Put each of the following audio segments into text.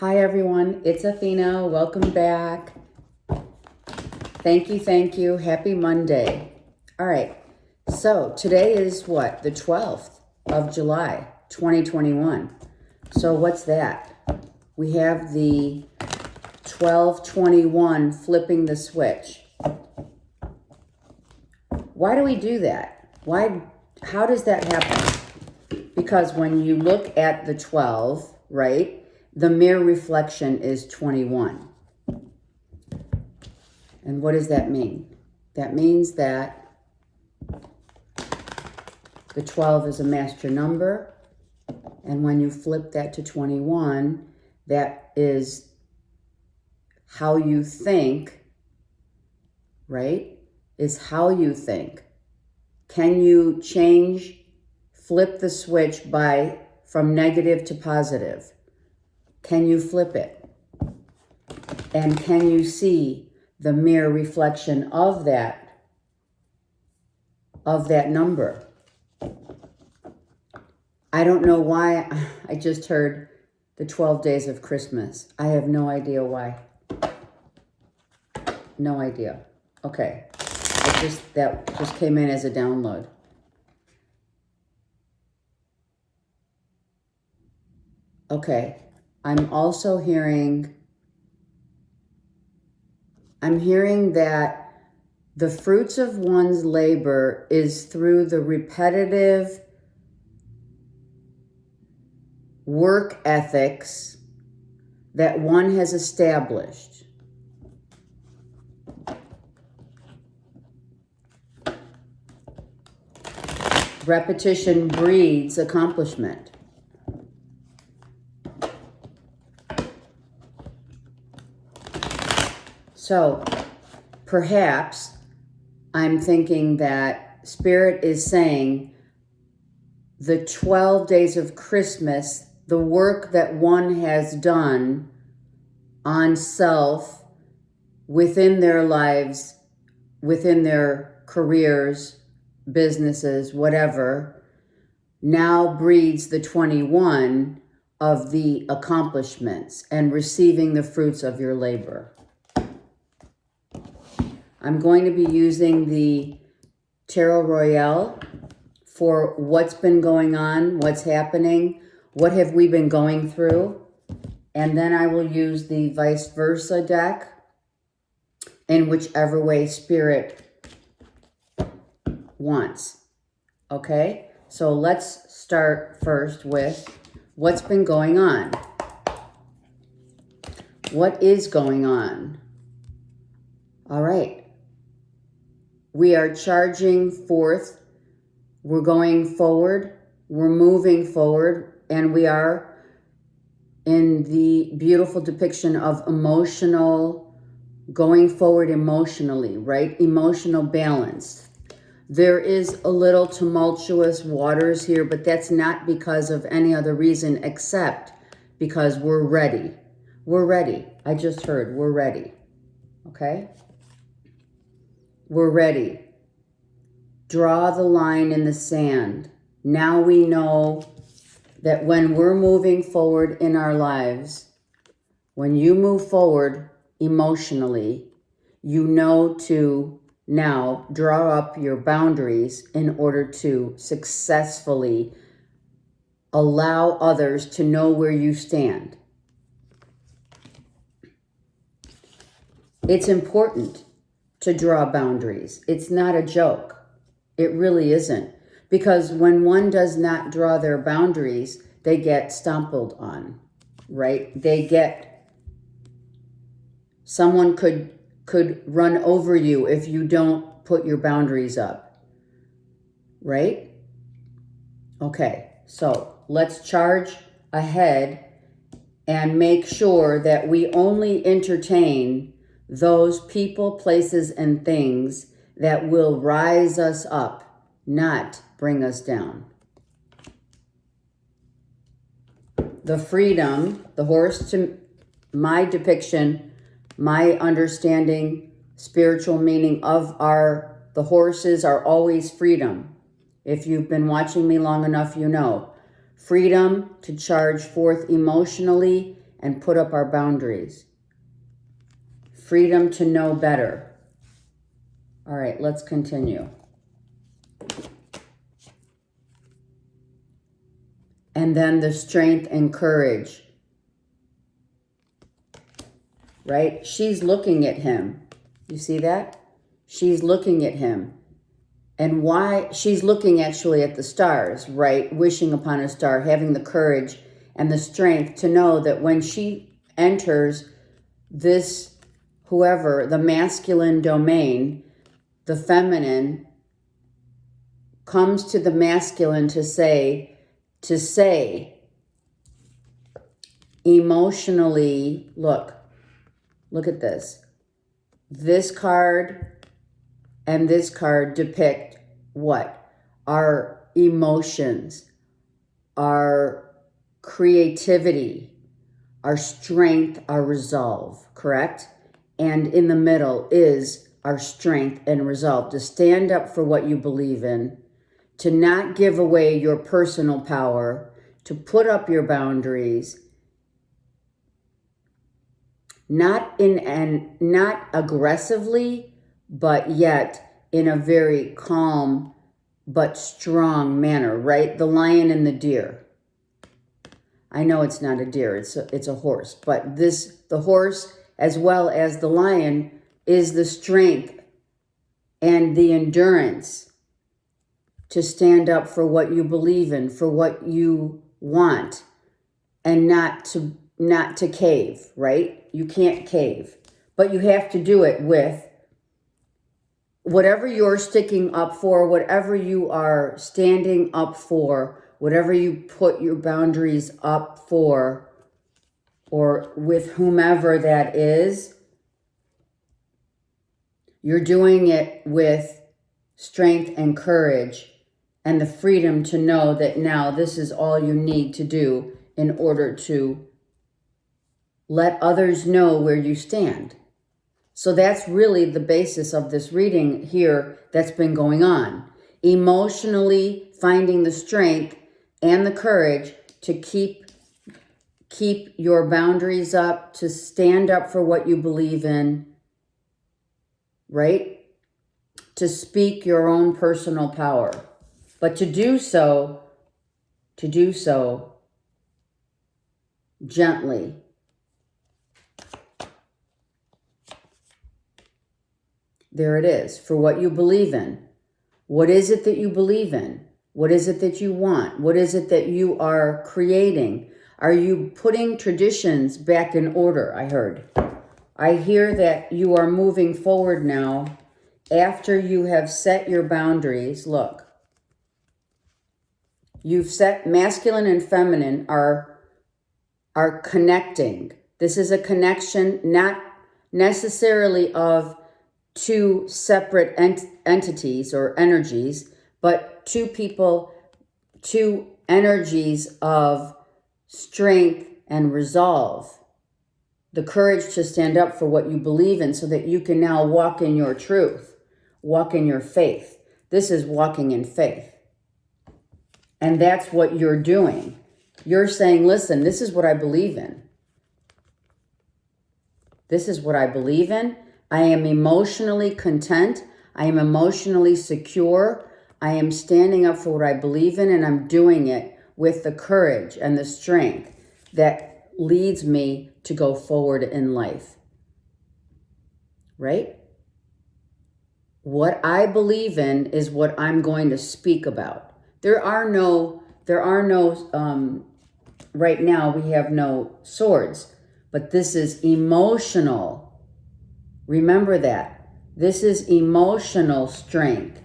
Hi everyone, it's Athena. Welcome back. Thank you. Happy Monday. All right, so today is what? The 12th of July, 2021. So what's that? We have the 1221 flipping the switch. Why do we do that? How does that happen? Because when you look at the 12, right? The mirror reflection is 21. And what does that mean? That means that the 12 is a master number. And when you flip that to 21, that is how you think, right? Is how you think. Can you flip the switch from negative to positive? Can you flip it? And can you see the mirror reflection of that number? I don't know why I just heard the 12 days of Christmas. I have no idea why. No idea. Okay. That just came in as a download. Okay. I'm also hearing that the fruits of one's labor is through the repetitive work ethics that one has established. Repetition breeds accomplishment. So perhaps I'm thinking that Spirit is saying the 12 days of Christmas, the work that one has done on self within their lives, within their careers, businesses, whatever, now breeds the 21 of the accomplishments and receiving the fruits of your labor. I'm going to be using the Tarot Royale for what's been going on, what's happening, what have we been going through. And then I will use the vice versa deck in whichever way Spirit wants. Okay? So let's start first with what's been going on. What is going on? All right. We are charging forth. We're going forward. We're moving forward. And we are in the beautiful depiction of going forward emotionally, right? Emotional balance. There is a little tumultuous waters here, but that's not because of any other reason except because we're ready. We're ready. I just heard we're ready. Okay? We're ready. Draw the line in the sand. Now we know that when we're moving forward in our lives, when you move forward emotionally, you know to now draw up your boundaries in order to successfully allow others to know where you stand. It's important to draw boundaries. It's not a joke. It really isn't. Because when one does not draw their boundaries, they get stompled on, right? Someone could run over you if you don't put your boundaries up, right? Okay, so let's charge ahead and make sure that we only entertain those people, places, and things that will rise us up, not bring us down. The freedom, the horse, to my depiction, my understanding, spiritual meaning of the horses are always freedom. If you've been watching me long enough, you know. Freedom to charge forth emotionally and put up our boundaries. Freedom to know better. All right, let's continue. And then the strength and courage, right? She's looking at him. You see that? She's looking at him. And why? She's looking actually at the stars, right? Wishing upon a star, having the courage and the strength to know that when she enters this, whoever, the masculine domain, the feminine comes to the masculine to say emotionally, look at this. This card and this card depict what? Our emotions, our creativity, our strength, our resolve, correct? And in the middle is our strength and resolve to stand up for what you believe in, to not give away your personal power, to put up your boundaries, not aggressively, but yet in a very calm but strong manner, right? The lion and the deer. I know it's not a deer, it's a horse, but the horse as well as the lion is the strength and the endurance to stand up for what you believe in, for what you want, and not to cave, right? You can't cave, but you have to do it with whatever you're sticking up for, whatever you are standing up for, whatever you put your boundaries up for, or with whomever that is, you're doing it with strength and courage and the freedom to know that now this is all you need to do in order to let others know where you stand. So that's really the basis of this reading here that's been going on. Emotionally finding the strength and the courage to keep your boundaries up, to stand up for what you believe in, right? To speak your own personal power. But to do so gently. There it is, for what you believe in. What is it that you believe in? What is it that you want? What is it that you are creating? Are you putting traditions back in order? I hear that you are moving forward now after you have set your boundaries. Look, you've set masculine and feminine are connecting. This is a connection, not necessarily of two separate entities or energies, but two people, two energies of strength and resolve. The courage to stand up for what you believe in so that you can now walk in your truth, walk in your faith. This is walking in faith. And that's what you're doing. You're saying, listen, this is what I believe in. This is what I believe in. I am emotionally content. I am emotionally secure. I am standing up for what I believe in, and I'm doing it with the courage and the strength that leads me to go forward in life. Right? What I believe in is what I'm going to speak about. Right now we have no swords, but this is emotional. Remember that. This is emotional strength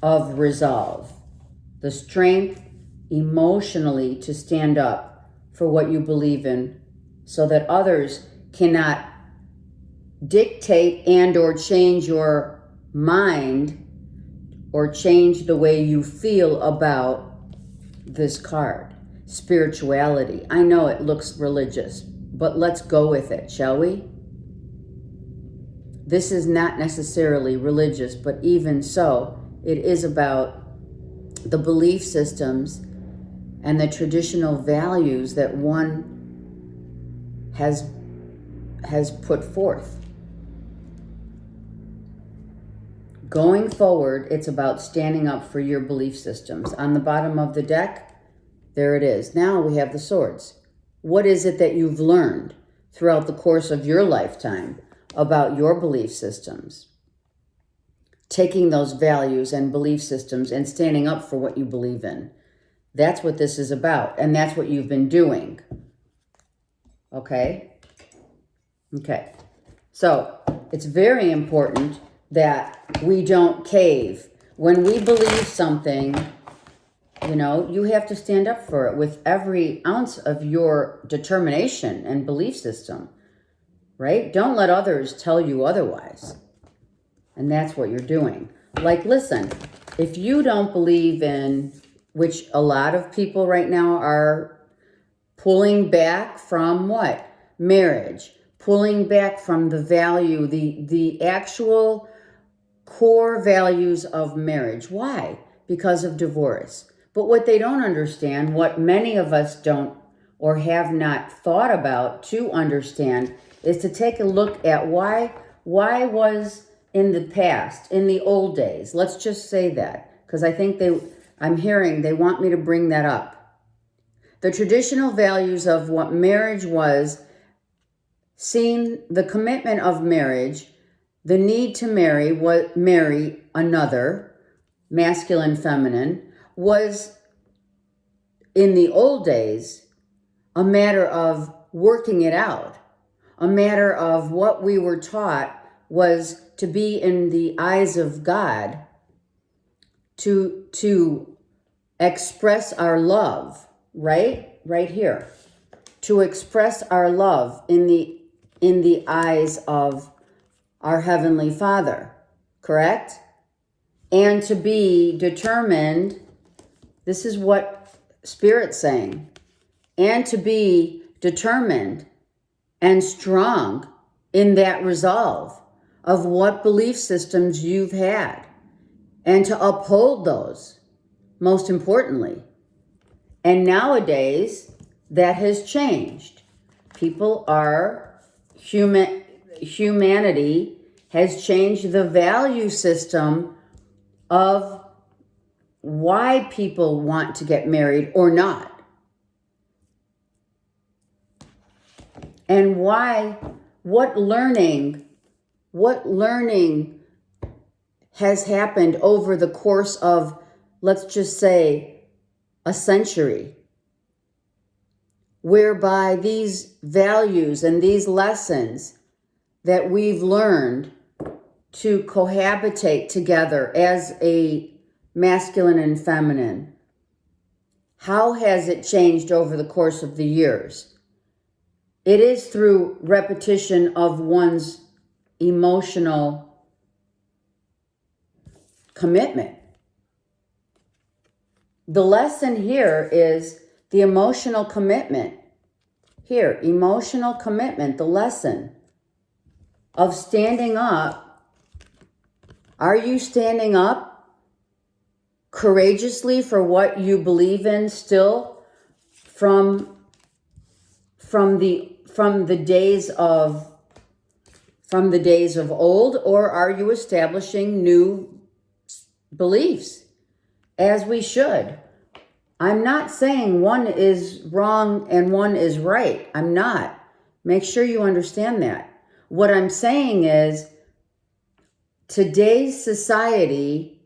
of resolve. The strength emotionally to stand up for what you believe in so that others cannot dictate and or change your mind or change the way you feel about this card. Spirituality. I know it looks religious, but let's go with it, shall we? This is not necessarily religious, but even so, it is about the belief systems and the traditional values that one has put forth. Going forward, it's about standing up for your belief systems. On the bottom of the deck, there it is. Now we have the swords. What is it that you've learned throughout the course of your lifetime about your belief systems? Taking those values and belief systems and standing up for what you believe in. That's what this is about, and that's what you've been doing. Okay? Okay. So, it's very important that we don't cave. When we believe something, you have to stand up for it with every ounce of your determination and belief system, right? Don't let others tell you otherwise. And that's what you're doing. Like, listen, if you don't believe in, which a lot of people right now are pulling back from what? Marriage. Pulling back from the value, the actual core values of marriage. Why? Because of divorce. But what they don't understand, what many of us don't or have not thought about to understand, is to take a look at why was in the past, in the old days, let's just say that, because I think I'm hearing they want me to bring that up. The traditional values of what marriage was, seen the commitment of marriage, the need to marry another, masculine, feminine, was in the old days a matter of working it out, a matter of what we were taught was to be in the eyes of God, to express our love, right? Right here. To express our love in the eyes of our Heavenly Father, correct? And to be determined, this is what Spirit's saying, and to be determined and strong in that resolve of what belief systems you've had, and to uphold those, most importantly. And nowadays, that has changed. Humanity has changed the value system of why people want to get married or not. And what learning has happened over the course of, let's just say, a century, whereby these values and these lessons that we've learned to cohabitate together as a masculine and feminine, how has it changed over the course of the years? It is through repetition of one's emotional commitment. The lesson here is the emotional commitment. Here, emotional commitment, the lesson of standing up. Are you standing up courageously for what you believe in still from the days of old, or are you establishing new beliefs, as we should? I'm not saying one is wrong and one is right. I'm not. Make sure you understand that. What I'm saying is today's society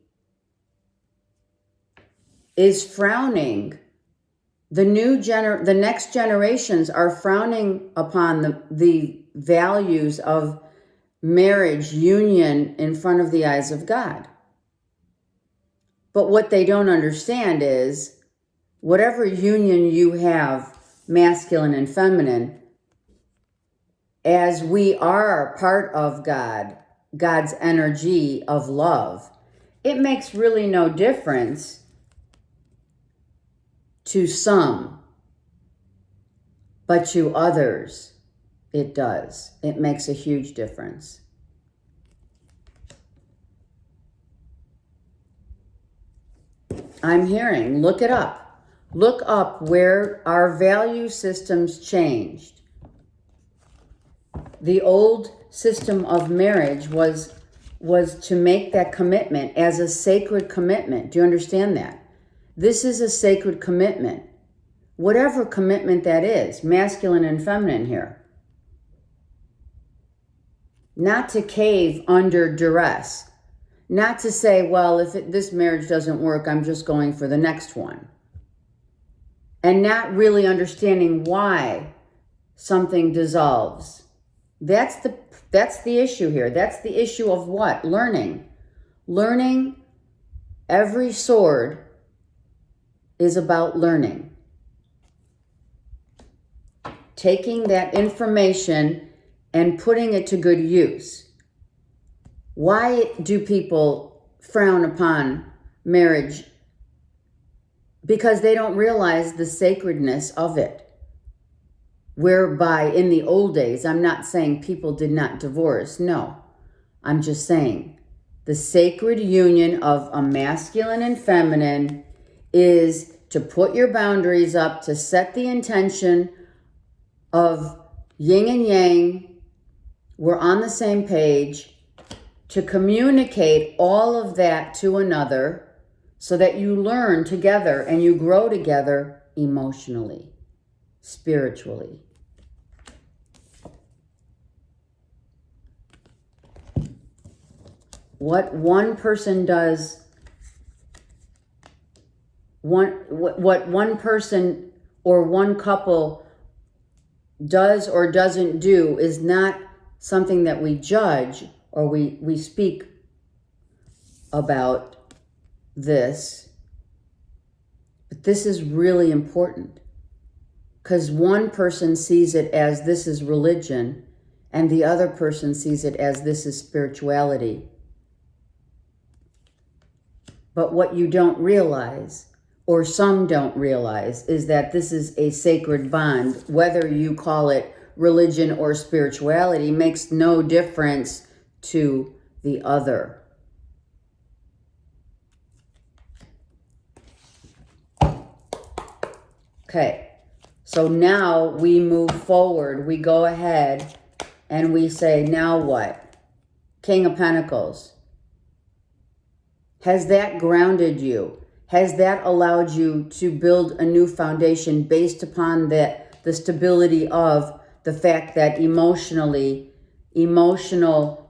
is frowning. The next generations are frowning upon the values of marriage, union in front of the eyes of God. But what they don't understand is whatever union you have, masculine and feminine, as we are part of God's energy of love, it makes really no difference to some, but to others, it does. It makes a huge difference. I'm hearing, look it up. Look up where our value systems changed. The old system of marriage was to make that commitment as a sacred commitment. Do you understand that? This is a sacred commitment. Whatever commitment that is, masculine and feminine here. Not to cave under duress. Not to say, well, if this marriage doesn't work, I'm just going for the next one. And not really understanding why something dissolves. That's the issue here. That's the issue of what? Learning. Learning. Every sword is about learning. Taking that information and putting it to good use. Why do people frown upon marriage? Because they don't realize the sacredness of it. Whereby in the old days, I'm not saying people did not divorce. No, I'm just saying the sacred union of a masculine and feminine is to put your boundaries up, to set the intention of yin and yang. We're on the same page, to communicate all of that to another so that you learn together and you grow together emotionally, spiritually. What one person does, what one person or one couple does or doesn't do is not something that we judge or we speak about this. But this is really important because one person sees it as this is religion and the other person sees it as this is spirituality. But what you don't realize, or some don't realize, is that this is a sacred bond. Whether you call it religion or spirituality makes no difference to the other. Okay, so now we move forward. We go ahead and we say, now what? King of Pentacles. Has that grounded you? Has that allowed you to build a new foundation based upon the stability of the fact that emotional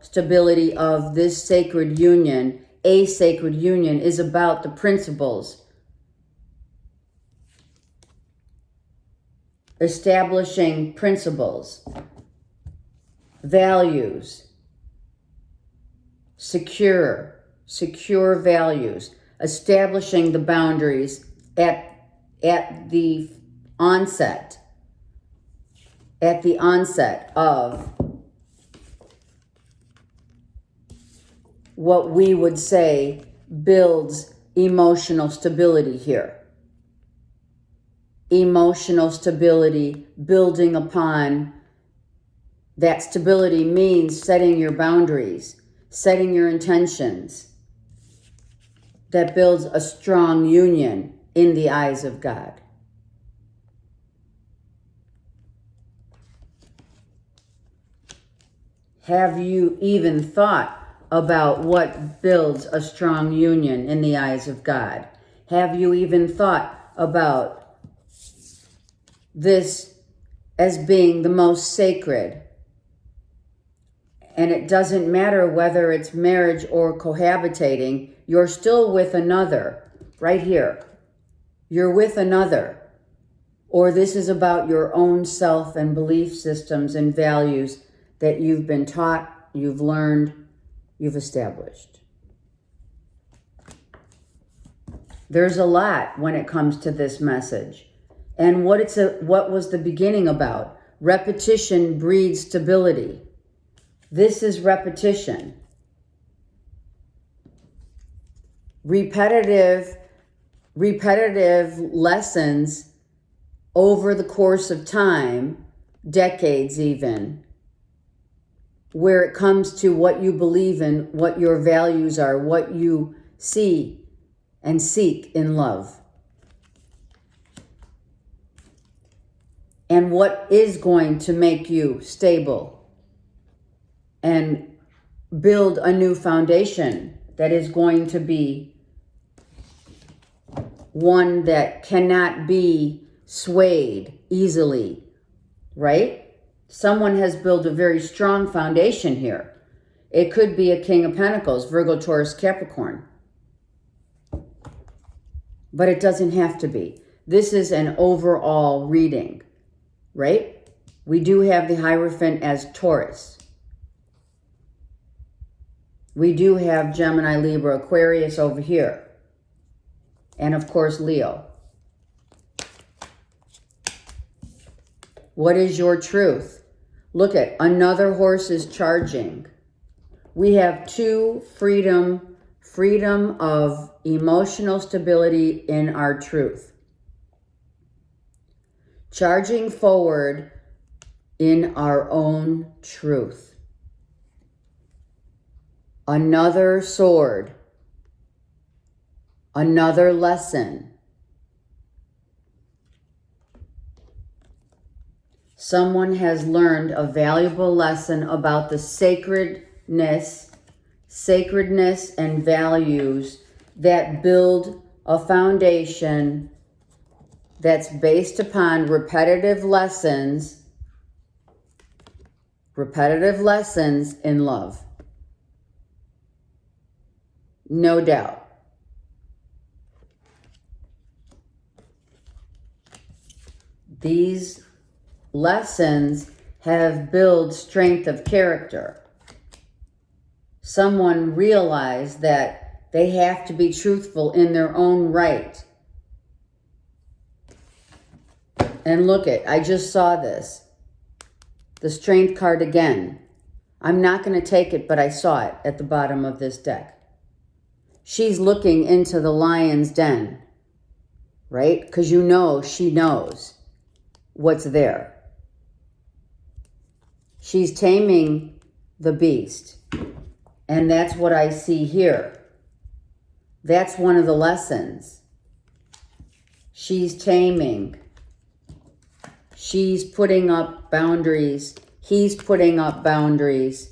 stability of this sacred union, a sacred union, is about the principles. Establishing principles, values, secure values, establishing the boundaries at the onset of what we would say builds emotional stability here. Emotional stability, building upon that stability means setting your boundaries, setting your intentions. That builds a strong union in the eyes of God. Have you even thought about what builds a strong union in the eyes of God? Have you even thought about this as being the most sacred? And it doesn't matter whether it's marriage or cohabitating, you're still with another, right here. You're with another. Or this is about your own self and belief systems and values that you've been taught, you've learned, you've established. There's a lot when it comes to this message. And what was the beginning about? Repetition breeds stability. This is repetition. Repetitive lessons over the course of time, decades even, where it comes to what you believe in, what your values are, what you see and seek in love. And what is going to make you stable and build a new foundation that is going to be one that cannot be swayed easily, right? Someone has built a very strong foundation here. It could be a King of Pentacles, Virgo, Taurus, Capricorn. But it doesn't have to be. This is an overall reading, right? We do have the Hierophant as Taurus. We do have Gemini, Libra, Aquarius over here. And of course, Leo. What is your truth? Look at another horse is charging. We have two freedom of emotional stability in our truth. Charging forward in our own truth. Another sword. Another lesson. Someone has learned a valuable lesson about the sacredness and values that build a foundation that's based upon repetitive lessons in love. No doubt. These lessons have built strength of character. Someone realized that they have to be truthful in their own right. And look I just saw this. The Strength card again. I'm not going to take it, but I saw it at the bottom of this deck. She's looking into the lion's den, right? Because you know she knows what's there. She's taming the beast. And that's what I see here. That's one of the lessons. She's taming. She's putting up boundaries. He's putting up boundaries.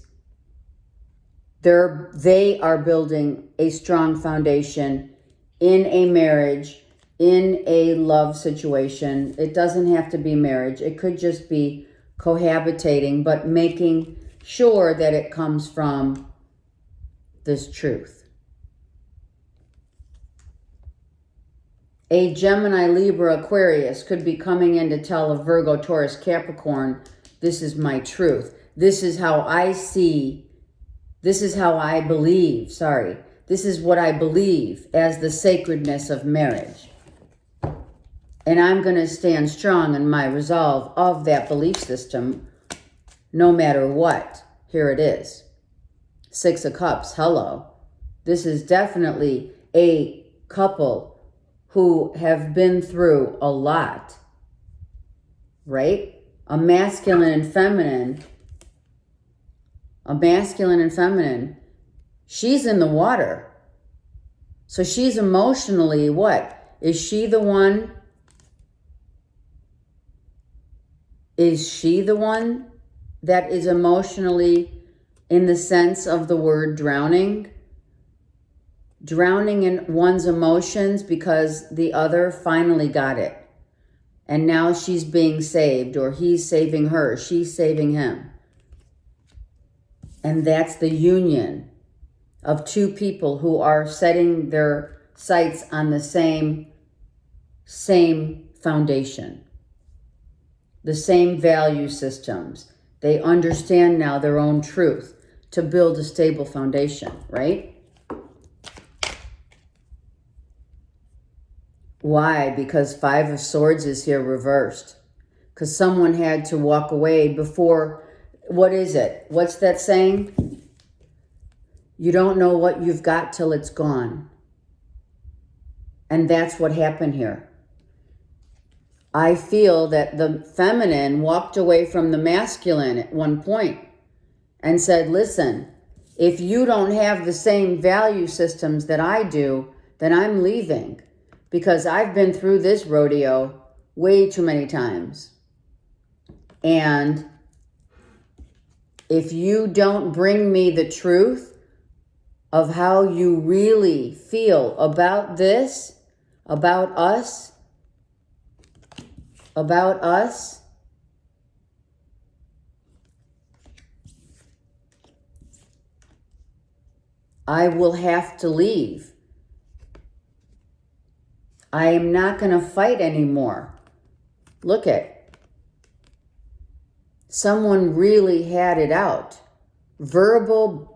They are building a strong foundation in a marriage, in a love situation. It doesn't have to be marriage. It could just be cohabitating, but making sure that it comes from this truth. A Gemini, Libra, Aquarius could be coming in to tell a Virgo, Taurus, Capricorn, this is my truth. This is how I see. This is how I believe. This is what I believe as the sacredness of marriage. And I'm going to stand strong in my resolve of that belief system no matter what. Here it is. Six of Cups. Hello. This is definitely a couple who have been through a lot, right? A masculine and feminine. She's in the water. So she's emotionally what? Is she the one? Is she the one that is emotionally, in the sense of the word, drowning? Drowning in one's emotions because the other finally got it. And now she's being saved, or he's saving her, she's saving him. And that's the union of two people who are setting their sights on the same foundation, the same value systems. They understand now their own truth to build a stable foundation, right? Why? Because Five of Swords is here reversed. Because someone had to walk away before, what is it? What's that saying? You don't know what you've got till it's gone. And that's what happened here. I feel that the feminine walked away from the masculine at one point and said, listen, if you don't have the same value systems that I do, then I'm leaving. Because I've been through this rodeo way too many times. And if you don't bring me the truth of how you really feel about this, about us, I will have to leave. I am not going to fight anymore. Look at, someone really had it out. Verbally.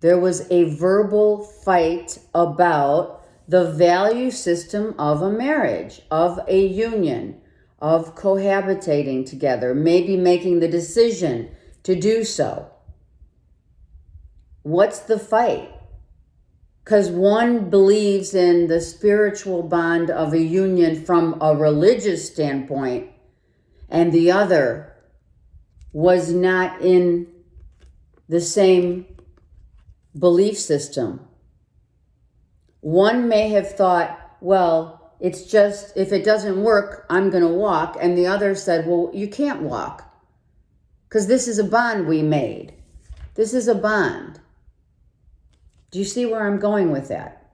There was a verbal fight about the value system of a marriage, of a union, of cohabitating together, maybe making the decision to do so. What's the fight? Because one believes in the spiritual bond of a union from a religious standpoint, and the other was not in the same belief system. One may have thought, well, it's just, if it doesn't work, I'm going to walk. And the other said, well, you can't walk because this is a bond we made. This is a bond. Do you see where I'm going with that?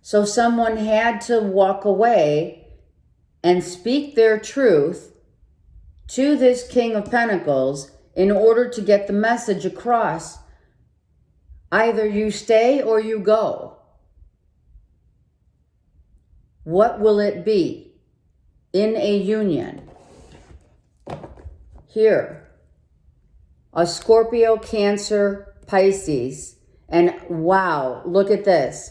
So someone had to walk away and speak their truth to this King of Pentacles in order to get the message across. Either you stay or you go. What will it be in a union? Here. A Scorpio, Cancer, Pisces, and wow, look at this.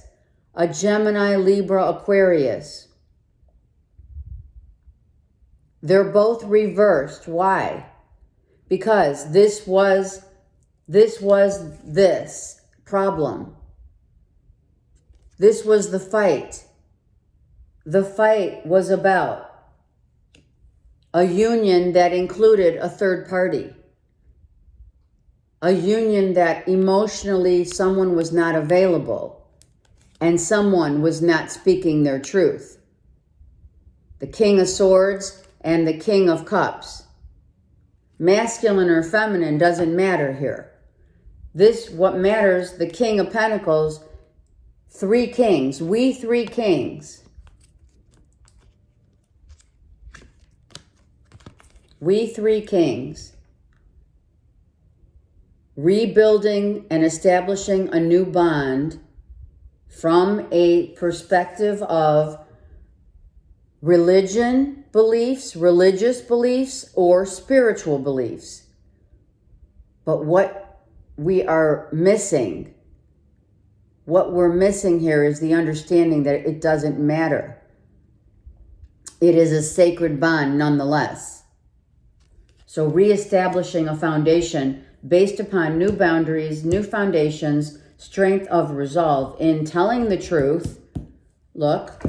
A Gemini, Libra, Aquarius. They're both reversed. Why? Because this was this problem. This was the fight. The fight was about a union that included a third party. A union that emotionally someone was not available and someone was not speaking their truth. The King of Swords and the King of Cups. Masculine or feminine doesn't matter here. What matters, the King of Pentacles, three kings. We three kings. We three kings. Rebuilding and establishing a new bond from a perspective of religious beliefs, or spiritual beliefs. But what we're missing here is the understanding that it doesn't matter. It is a sacred bond nonetheless. So reestablishing a foundation based upon new boundaries, new foundations, strength of resolve in telling the truth. Look,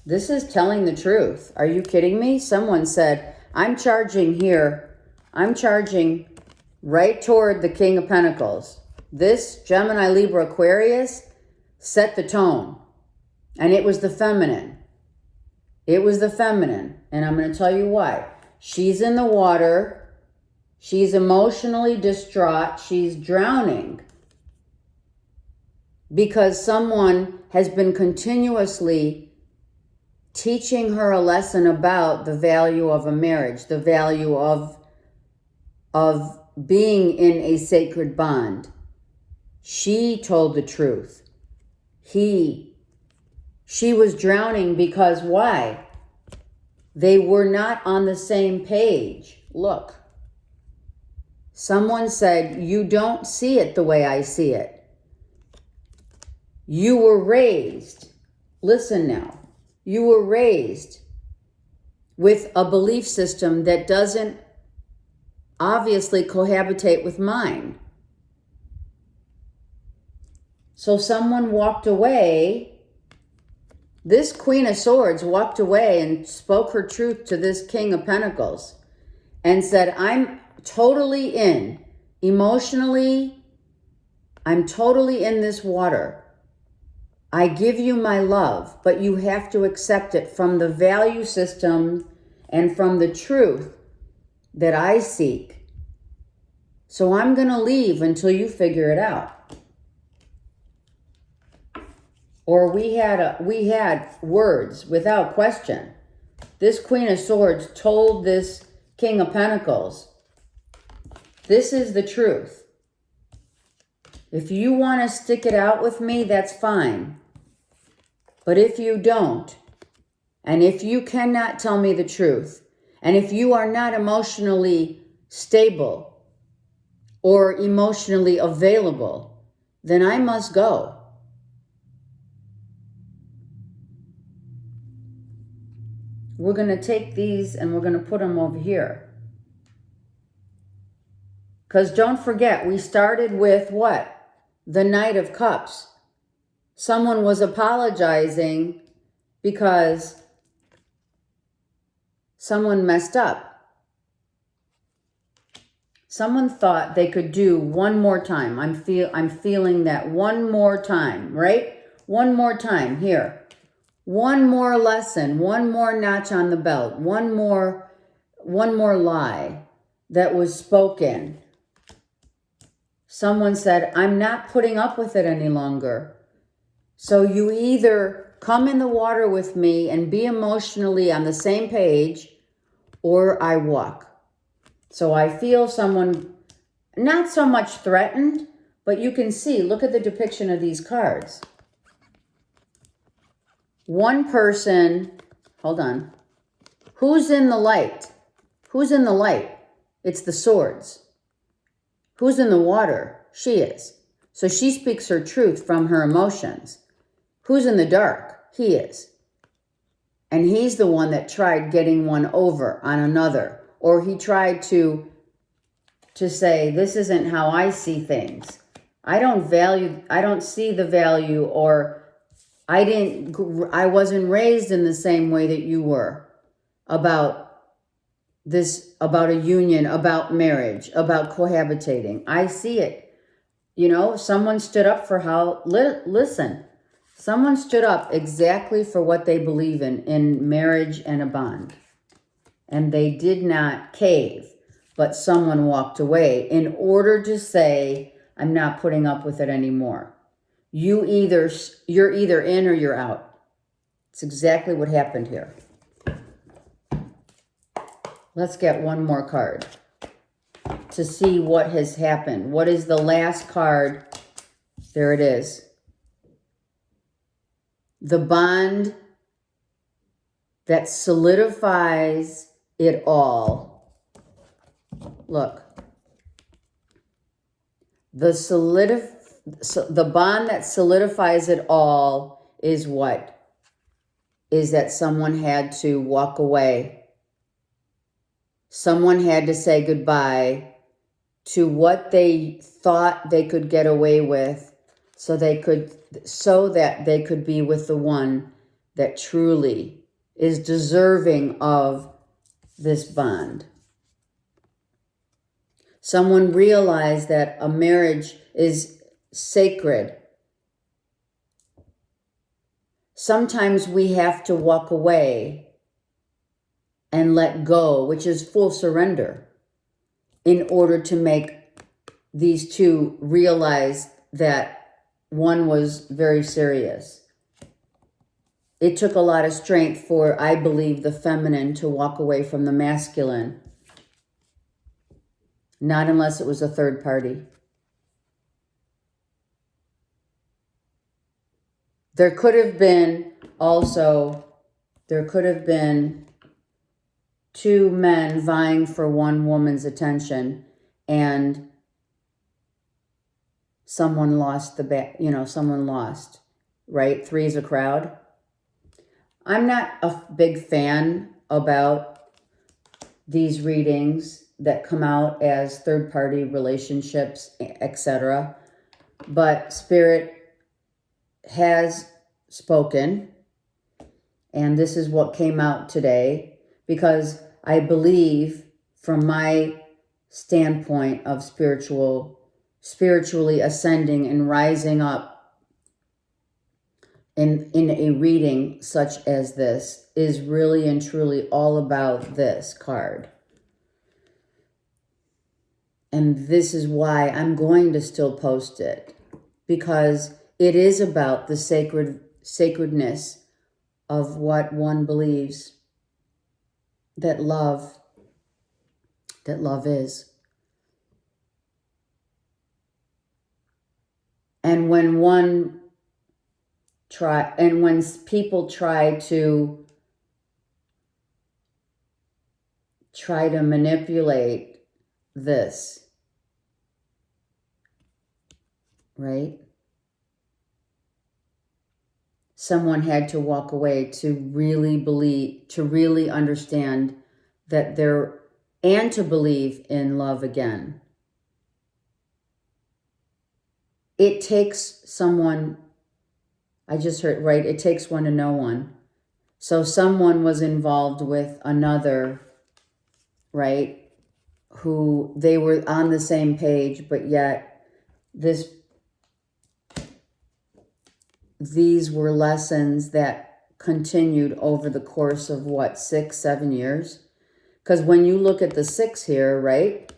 this is telling the truth. Are you kidding me? Someone said, I'm charging here. I'm charging right toward the King of Pentacles. This Gemini, Libra, Aquarius set the tone. And it was the feminine. It was the feminine. And I'm going to tell you why. She's in the water. She's emotionally distraught. She's drowning because someone has been continuously teaching her a lesson about the value of a marriage, the value of being in a sacred bond. She told the truth. She was drowning because why? They were not on the same page. Look. Someone said, you don't see it the way I see it. You were raised, listen now, you were raised with a belief system that doesn't obviously cohabitate with mine. So someone walked away. This Queen of Swords walked away and spoke her truth to this King of Pentacles and said, I'm totally in. Emotionally, I'm totally in this water. I give you my love, but you have to accept it from the value system and from the truth that I seek. So I'm going to leave until you figure it out. Or we had words without question. This Queen of Swords told this King of Pentacles, this is the truth. If you want to stick it out with me, that's fine. But if you don't, and if you cannot tell me the truth, and if you are not emotionally stable or emotionally available, then I must go. We're going to take these and we're going to put them over here. Because don't forget, we started with what? The Knight of Cups. Someone was apologizing because someone messed up. Someone thought they could do one more time. I'm feeling that one more time, right? One more time here. One more lesson, one more notch on the belt, one more lie that was spoken. Someone said, I'm not putting up with it any longer. So you either come in the water with me and be emotionally on the same page, or I walk. So I feel someone not so much threatened, but you can see, look at the depiction of these cards. One person, hold on, who's in the light? Who's in the light? It's the swords. Who's in the water? She is. So she speaks her truth from her emotions. Who's in the dark? He is. And he's the one that tried getting one over on another. Or he tried to say, this isn't how I see things. I don't see the value, or I wasn't raised in the same way that you were about this, about a union, about marriage, about cohabitating. I see it. You know, someone stood up for listen, someone stood up exactly for what they believe in marriage and a bond. And they did not cave, but someone walked away in order to say, I'm not putting up with it anymore. You're either in or you're out. It's exactly what happened here. Let's get one more card to see what has happened. What is the last card? There it is. The bond that solidifies it all. Look. The bond that solidifies it all is what? Is that someone had to walk away. Someone had to say goodbye to what they thought they could get away with so that they could be with the one that truly is deserving of this bond. Someone realized that a marriage is sacred. Sometimes we have to walk away and let go, which is full surrender, in order to make these two realize that one was very serious. It took a lot of strength for, I believe, the feminine to walk away from the masculine. Not unless it was a third party. There could have been two men vying for one woman's attention, and someone lost someone lost, right? Three's a crowd. I'm not a big fan about these readings that come out as third-party relationships, etc. But Spirit has spoken, and this is what came out today, because I believe, from my standpoint of spiritually ascending and rising up in a reading such as this is really and truly all about this card. And this is why I'm going to still post it, because it is about the sacredness of what one believes that love is. And when people try to manipulate this, right? Someone had to walk away to really believe, to really understand that and to believe in love again. It takes someone, I just heard, right? It takes one to know one. So someone was involved with another, right? Who they were on the same page, but yet these were lessons that continued over the course of 6-7 years? Because when you look at the 6 here, right?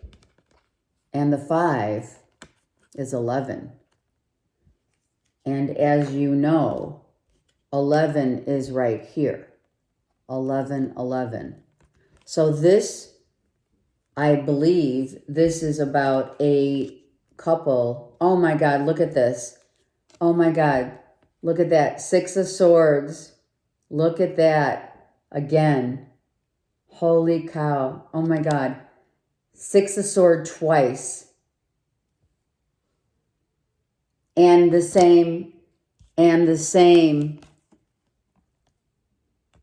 And the 5 is 11. And as you know, 11 is right here. 11, 11. So this, I believe, this is about a couple. Oh my God, look at this. Oh my God, look at that. 6 of Swords. Look at that again. Holy cow. Oh my God. 6 of Swords twice. And the same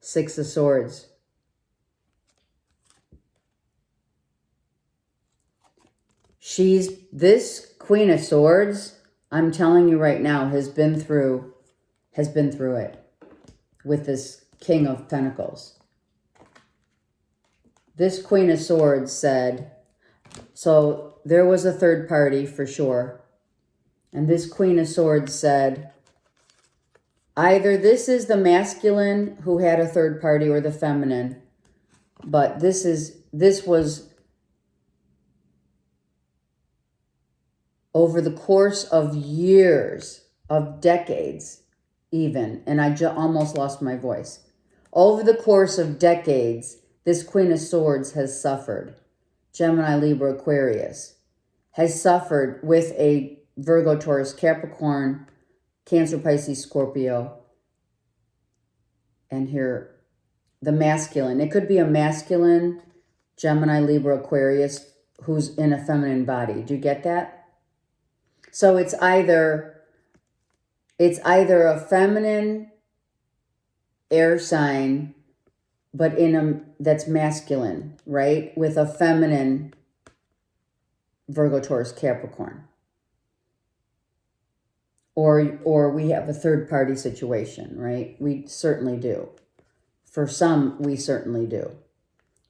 6 of Swords. This Queen of Swords, I'm telling you right now, has been through it with this King of Pentacles. This Queen of Swords said, so there was a third party for sure. And this Queen of Swords said, either this is the masculine who had a third party or the feminine, but this was over the course of years, of decades even, and I almost lost my voice. Over the course of decades, this Queen of Swords has suffered. Gemini, Libra, Aquarius has suffered with a Virgo, Taurus, Capricorn, Cancer, Pisces, Scorpio, and here, the masculine. It could be a masculine, Gemini, Libra, Aquarius, who's in a feminine body. Do you get that? So it's either a feminine air sign, but that's masculine, right? With a feminine Virgo, Taurus, Capricorn. Or we have a third party situation, right? We certainly do. For some, we certainly do.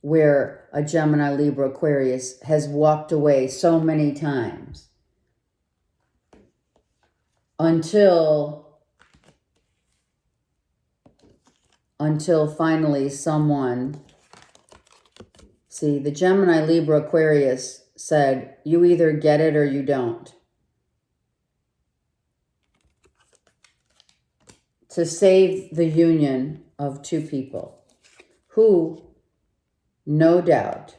Where a Gemini, Libra, Aquarius has walked away so many times until finally someone, see, the Gemini, Libra, Aquarius said, you either get it or you don't. To save the union of two people who, no doubt,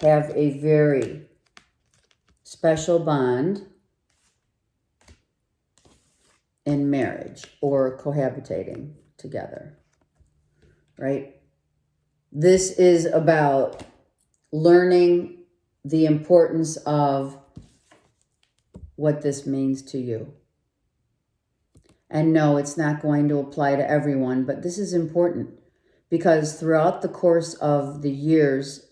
have a very special bond in marriage or cohabitating together, right? This is about learning the importance of what this means to you. And no, it's not going to apply to everyone, but this is important because throughout the course of the years,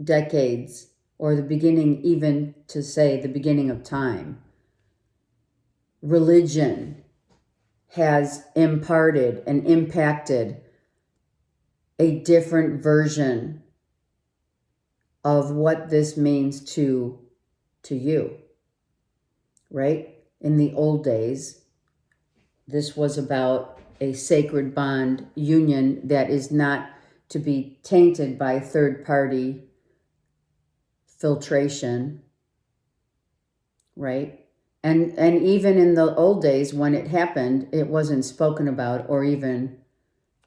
decades, or the beginning, even to say the beginning of time, religion has imparted and impacted a different version of what this means to you, right? In the old days, This was about a sacred bond union that is not to be tainted by third-party filtration, right? And even in the old days when it happened, it wasn't spoken about or even,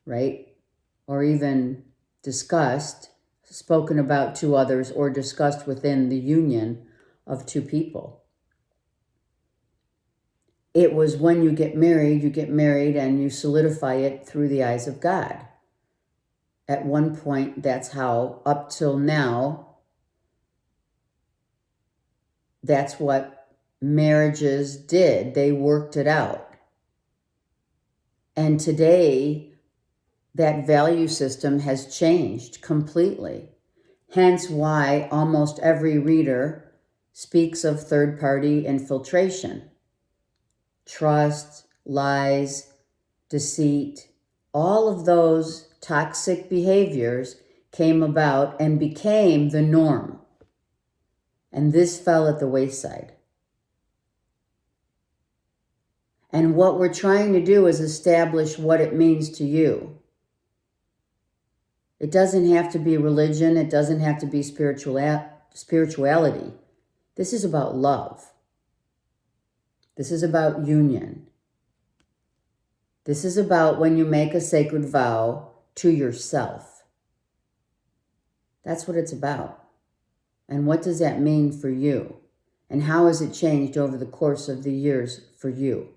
right? Or even discussed, spoken about to others, or discussed within the union of two people. It was when you get married and you solidify it through the eyes of God. At one point, that's how, up till now, that's what marriages did. They worked it out. And today, that value system has changed completely. Hence why almost every reader speaks of third-party infiltration. Trust, lies, deceit, all of those toxic behaviors came about and became the norm. And this fell at the wayside. And what we're trying to do is establish what it means to you. It doesn't have to be religion. It doesn't have to be spirituality. This is about love. This is about union. This is about when you make a sacred vow to yourself. That's what it's about. And what does that mean for you? And how has it changed over the course of the years for you?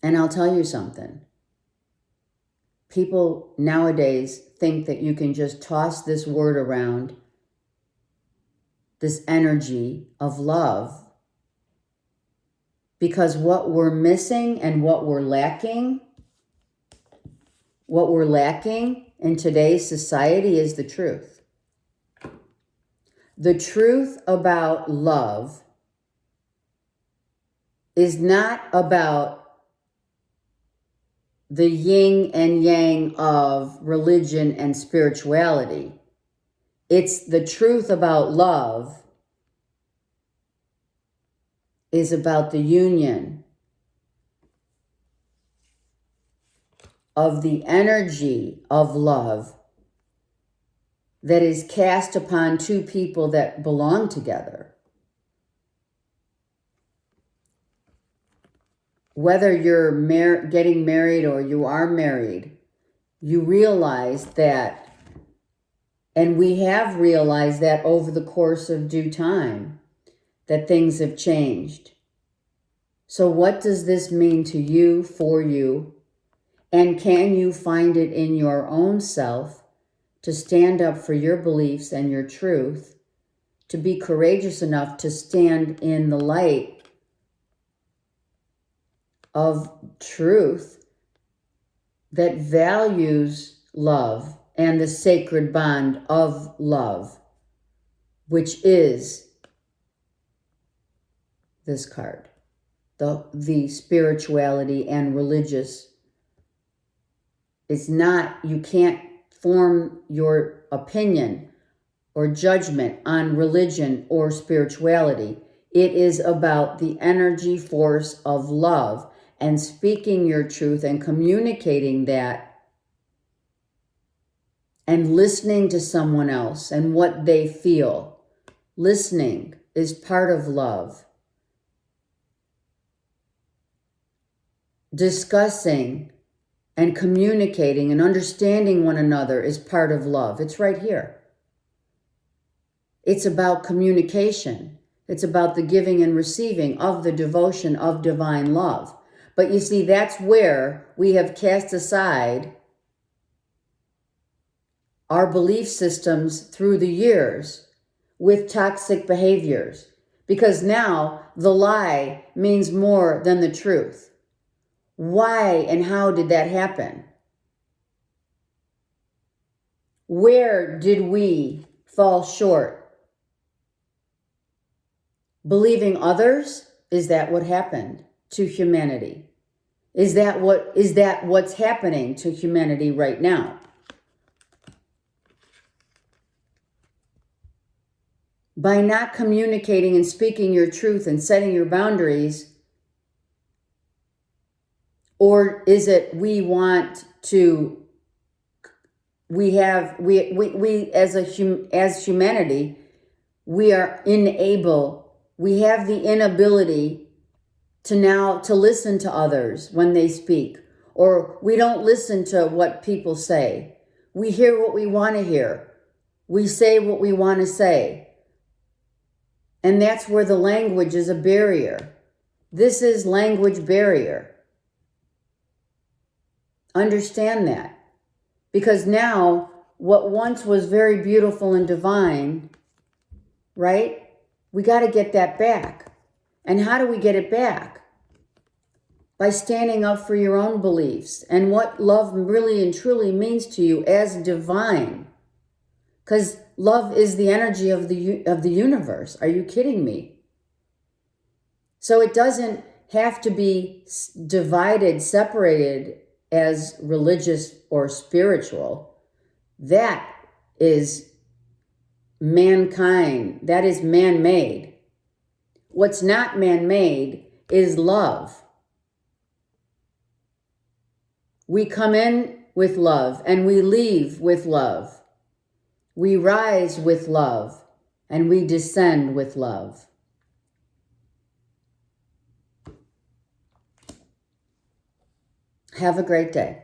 And I'll tell you something. People nowadays think that you can just toss this word around, this energy of love, because what we're missing and what we're lacking in today's society is the truth. The truth about love is not about the yin and yang of religion and spirituality. It's the truth about love is about the union of the energy of love that is cast upon two people that belong together. Whether you're getting married or you are married, you realize that, and we have realized that over the course of due time, that things have changed. So what does this mean to you, for you? And can you find it in your own self to stand up for your beliefs and your truth, to be courageous enough to stand in the light of truth that values love and the sacred bond of love, which is this card, the spirituality and religious. It's not, you can't form your opinion or judgment on religion or spirituality. It is about the energy force of love and speaking your truth and communicating that and listening to someone else and what they feel. Listening is part of love. Discussing and communicating and understanding one another is part of love. It's right here. It's about communication. It's about the giving and receiving of the devotion of divine love. But you see, that's where we have cast aside our belief systems through the years with toxic behaviors. Because now the lie means more than the truth. Why and how did that happen? Where did we fall short? Believing others? Is that what happened to humanity? Is that what's happening to humanity right now? By not communicating and speaking your truth and setting your boundaries, Or is it we want to, we as humanity, we are we have the inability to now to listen to others when they speak, or we don't listen to what people say. We hear what we want to hear. We say what we want to say. And that's where the language is a barrier. This is language barrier. Understand that. Because now, what once was very beautiful and divine, right? We got to get that back. And how do we get it back? By standing up for your own beliefs and what love really and truly means to you as divine. Because love is the energy of the universe. Are you kidding me? So it doesn't have to be divided, separated as religious or spiritual. That is mankind. That is man-made. What's not man-made is love. We come in with love and we leave with love. We rise with love and we descend with love. Have a great day.